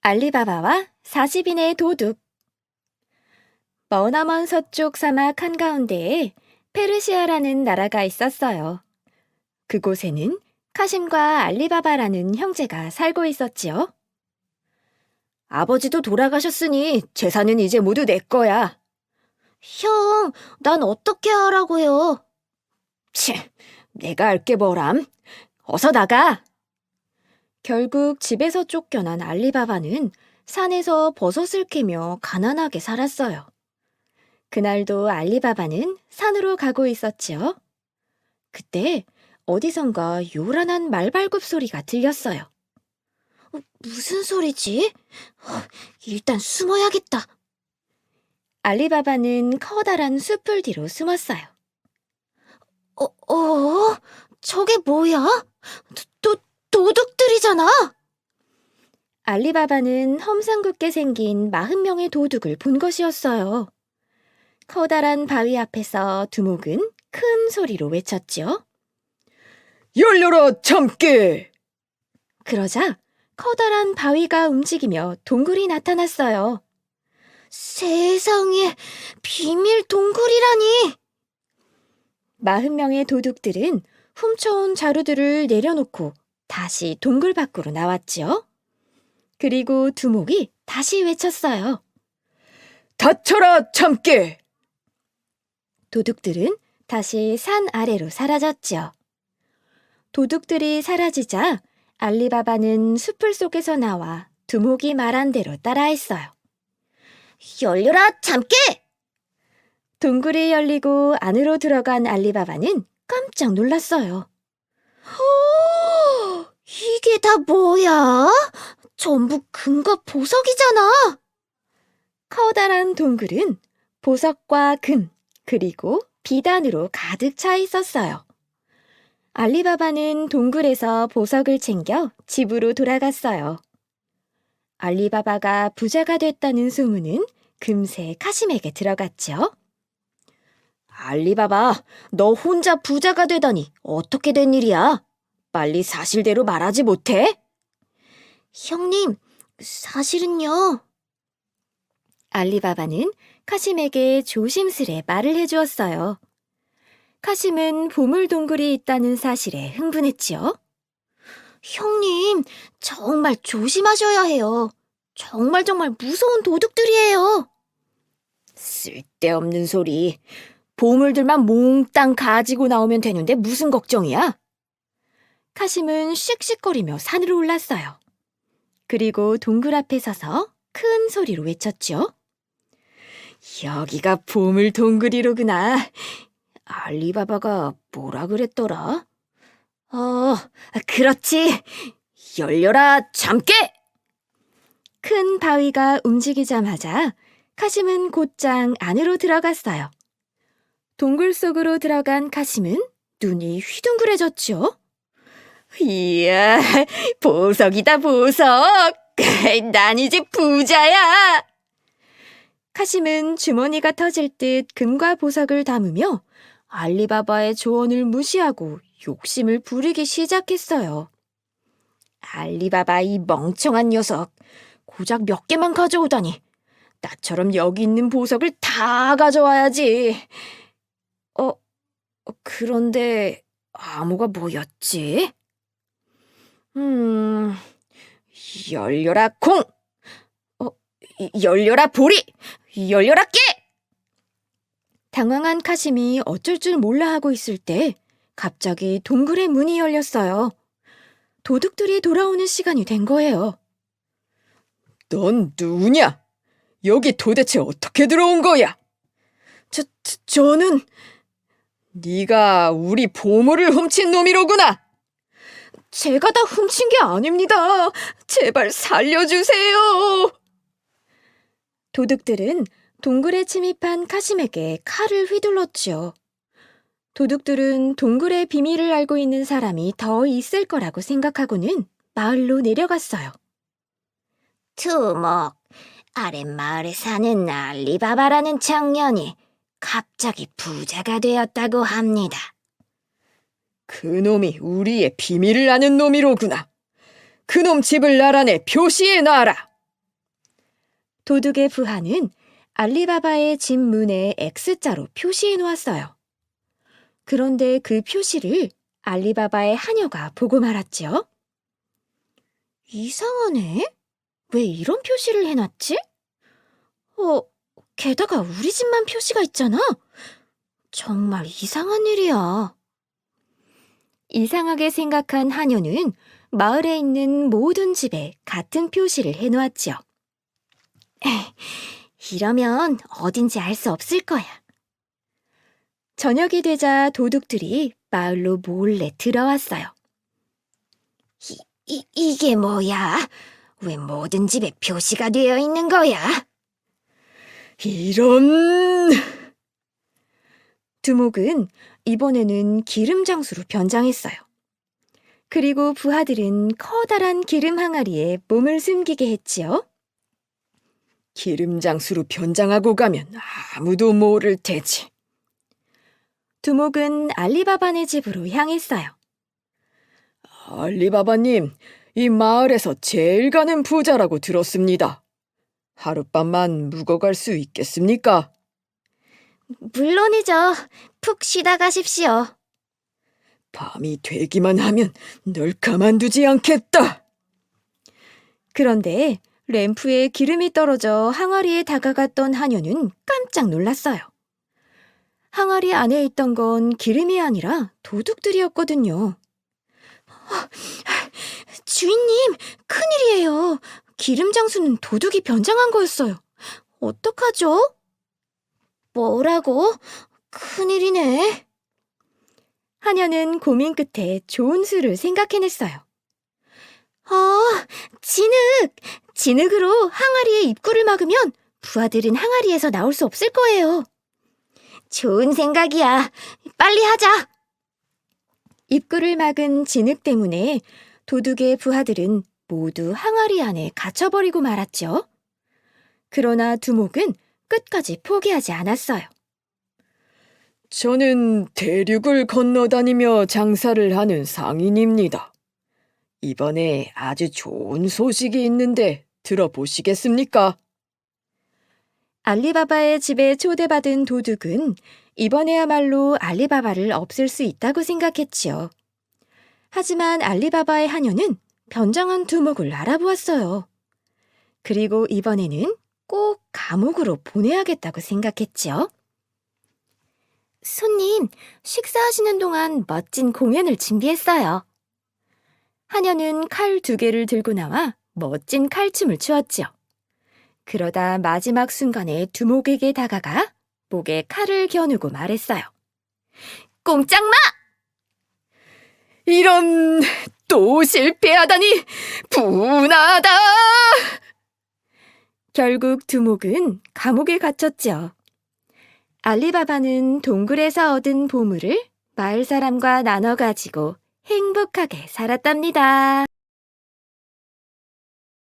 알리바바와 40인의 도둑. 머나먼 서쪽 사막 한가운데에 페르시아라는 나라가 있었어요. 그곳에는 카심과 알리바바라는 형제가 살고 있었지요. 아버지도 돌아가셨으니 재산은 이제 모두 내 거야. 형, 난 어떻게 하라고요? 치, 내가 알게 뭐람. 어서 나가. 결국 집에서 쫓겨난 알리바바는 산에서 버섯을 캐며 가난하게 살았어요. 그날도 알리바바는 산으로 가고 있었지요. 그때 어디선가 요란한 말발굽 소리가 들렸어요. 무슨 소리지? 일단 숨어야겠다. 알리바바는 커다란 숲을 뒤로 숨었어요. 저게 뭐야? 도둑들이잖아! 알리바바는 험상궂게 생긴 40명의 도둑을 본 것이었어요. 커다란 바위 앞에서 두목은 큰 소리로 외쳤지요. 열려라, 참깨! 그러자 커다란 바위가 움직이며 동굴이 나타났어요. 세상에, 비밀 동굴이라니! 40명의 도둑들은 훔쳐온 자루들을 내려놓고 다시 동굴 밖으로 나왔지요. 그리고 두목이 다시 외쳤어요. 닥쳐라, 참깨! 도둑들은 다시 산 아래로 사라졌지요. 도둑들이 사라지자 알리바바는 숲을 속에서 나와 두목이 말한 대로 따라했어요. 열려라, 참깨! 동굴이 열리고 안으로 들어간 알리바바는 깜짝 놀랐어요. 이게 다 뭐야? 전부 금과 보석이잖아! 커다란 동굴은 보석과 금, 그리고 비단으로 가득 차 있었어요. 알리바바는 동굴에서 보석을 챙겨 집으로 돌아갔어요. 알리바바가 부자가 됐다는 소문은 금세 카심에게 들어갔죠. 알리바바, 너 혼자 부자가 되다니 어떻게 된 일이야? 빨리 사실대로 말하지 못해? 형님, 사실은요. 알리바바는 카심에게 조심스레 말을 해주었어요. 카심은 보물 동굴이 있다는 사실에 흥분했지요. 형님, 정말 조심하셔야 해요. 정말 무서운 도둑들이에요. 쓸데없는 소리. 보물들만 몽땅 가지고 나오면 되는데 무슨 걱정이야? 카심은 씩씩거리며 산으로 올랐어요. 그리고 동굴 앞에 서서 큰 소리로 외쳤죠. 여기가 보물 동굴이로구나. 알리바바가 뭐라 그랬더라? 그렇지. 열려라, 참깨! 큰 바위가 움직이자마자 카심은 곧장 안으로 들어갔어요. 동굴 속으로 들어간 카심은 눈이 휘둥그레졌죠. 이야, 보석이다, 보석! 난 이제 부자야! 카심은 주머니가 터질 듯 금과 보석을 담으며 알리바바의 조언을 무시하고 욕심을 부리기 시작했어요. 알리바바, 이 멍청한 녀석, 고작 몇 개만 가져오다니. 나처럼 여기 있는 보석을 다 가져와야지. 그런데 암호가 뭐였지? 열려라, 콩! 열려라, 보리! 열려라, 깨! 당황한 카심이 어쩔 줄 몰라 하고 있을 때 갑자기 동굴의 문이 열렸어요. 도둑들이 돌아오는 시간이 된 거예요. 넌 누구냐? 여기 도대체 어떻게 들어온 거야? 저는... 네가 우리 보물을 훔친 놈이로구나! 제가 다 훔친 게 아닙니다. 제발 살려주세요. 도둑들은 동굴에 침입한 카심에게 칼을 휘둘렀지요. 도둑들은 동굴의 비밀을 알고 있는 사람이 더 있을 거라고 생각하고는 마을로 내려갔어요. 두목, 아랫마을에 사는 알리바바라는 청년이 갑자기 부자가 되었다고 합니다. 그놈이 우리의 비밀을 아는 놈이로구나. 그놈 집을 알아내 표시해 놔라. 도둑의 부하는 알리바바의 집 문에 X자로 표시해 놓았어요. 그런데 그 표시를 알리바바의 하녀가 보고 말았죠. 이상하네. 왜 이런 표시를 해놨지? 게다가 우리 집만 표시가 있잖아. 정말 이상한 일이야. 이상하게 생각한 하녀는 마을에 있는 모든 집에 같은 표시를 해놓았지요. 이러면 어딘지 알 수 없을 거야. 저녁이 되자 도둑들이 마을로 몰래 들어왔어요. 이게 뭐야? 왜 모든 집에 표시가 되어 있는 거야? 이런... 두목은 이번에는 기름 장수로 변장했어요. 그리고 부하들은 커다란 기름 항아리에 몸을 숨기게 했지요. 기름장수로 변장하고 가면 아무도 모를 테지. 두목은 알리바바네 집으로 향했어요. 알리바바님, 이 마을에서 제일 가는 부자라고 들었습니다. 하룻밤만 묵어갈 수 있겠습니까? 물론이죠. 푹 쉬다 가십시오. 밤이 되기만 하면 널 가만두지 않겠다. 그런데 램프에 기름이 떨어져 항아리에 다가갔던 하녀는 깜짝 놀랐어요. 항아리 안에 있던 건 기름이 아니라 도둑들이었거든요. 주인님, 큰일이에요. 기름 장수는 도둑이 변장한 거였어요. 어떡하죠? 뭐라고? 큰일이네. 하녀는 고민 끝에 좋은 수를 생각해냈어요. 진흙! 진흙으로 항아리의 입구를 막으면 부하들은 항아리에서 나올 수 없을 거예요. 좋은 생각이야. 빨리 하자. 입구를 막은 진흙 때문에 도둑의 부하들은 모두 항아리 안에 갇혀버리고 말았죠. 그러나 두목은 끝까지 포기하지 않았어요. 저는 대륙을 건너다니며 장사를 하는 상인입니다. 이번에 아주 좋은 소식이 있는데 들어보시겠습니까? 알리바바의 집에 초대받은 도둑은 이번에야말로 알리바바를 없앨 수 있다고 생각했지요. 하지만 알리바바의 하녀는 변장한 두목을 알아보았어요. 그리고 이번에는 꼭 감옥으로 보내야겠다고 생각했지요. 손님, 식사하시는 동안 멋진 공연을 준비했어요. 하녀는 칼 2개를 들고 나와 멋진 칼춤을 추었지요. 그러다 마지막 순간에 두목에게 다가가 목에 칼을 겨누고 말했어요. 꼼짝마! 이런, 또 실패하다니 분하다! 결국 두목은 감옥에 갇혔죠. 알리바바는 동굴에서 얻은 보물을 마을 사람과 나눠 가지고 행복하게 살았답니다.